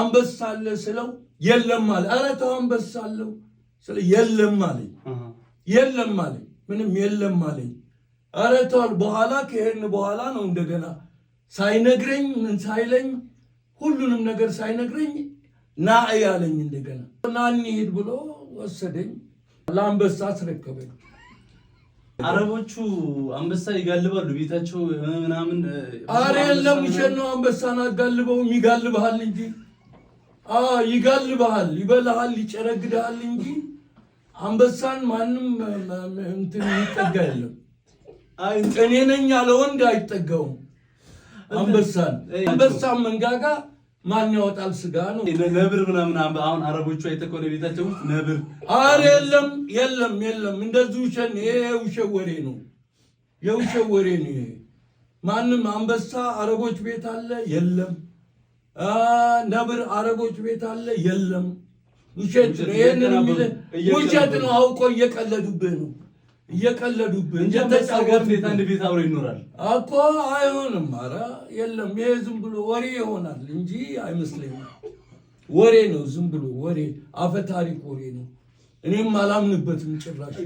አንበሳ አለ ስለው የለም አለ። ኧረ ተው አንበሳ አለው ስለው የለም አለኝ። የለም አለኝ። ምንም የለም አለኝ። ኧረ ተው በኋላ ከሄድን በኋላ ነው እንደገና ሳይነግረኝ ምን ሳይለኝ ሁሉንም ነገር ሳይነግረኝ ና ያለኝ እንደገና ና እንሂድ ብሎ ወሰደኝ። ለአንበሳ አስረከበኝ። አረቦቹ አንበሳ ይጋልባሉ ቤታቸው ምናምን። አረ የለም ውሸት ነው። አንበሳን አጋልበው ይጋልብሃል እንጂ ይጋልብሃል፣ ይበላሃል፣ ይጨረግዳል እንጂ አንበሳን ማንም እንትን ይጠጋ የለም። እኔ ነኝ ያለ ወንድ አይጠጋውም አንበሳን። አንበሳን መንጋጋ ማን ያወጣል? ስጋ ነው። ነብር ምናምን አሁን አረቦቹ አይተኮነ ቤታቸው ነብር። አረ የለም የለም የለም፣ እንደዚህ ውሸት ነው። ይሄ ውሸት ወሬ ነው፣ የውሸት ወሬ ነው ይሄ። ማንም አንበሳ አረቦች ቤት አለ የለም። ነብር አረቦች ቤት አለ የለም። ውሸት ነው። ይሄንን ውሸት ነው። አውቆ እየቀለዱብህ ነው፣ እየቀለዱብህ እንጂ ተጻገር ቤት አንድ ቤት አብሮ ይኖራል እኮ አይሆንም። ኧረ የለም፣ ይሄ ዝም ብሎ ወሬ ይሆናል እንጂ አይመስለኝም። ወሬ ነው፣ ዝም ብሎ ወሬ፣ አፈ ታሪክ ወሬ ነው። እኔም አላምንበትም ጭራሽ።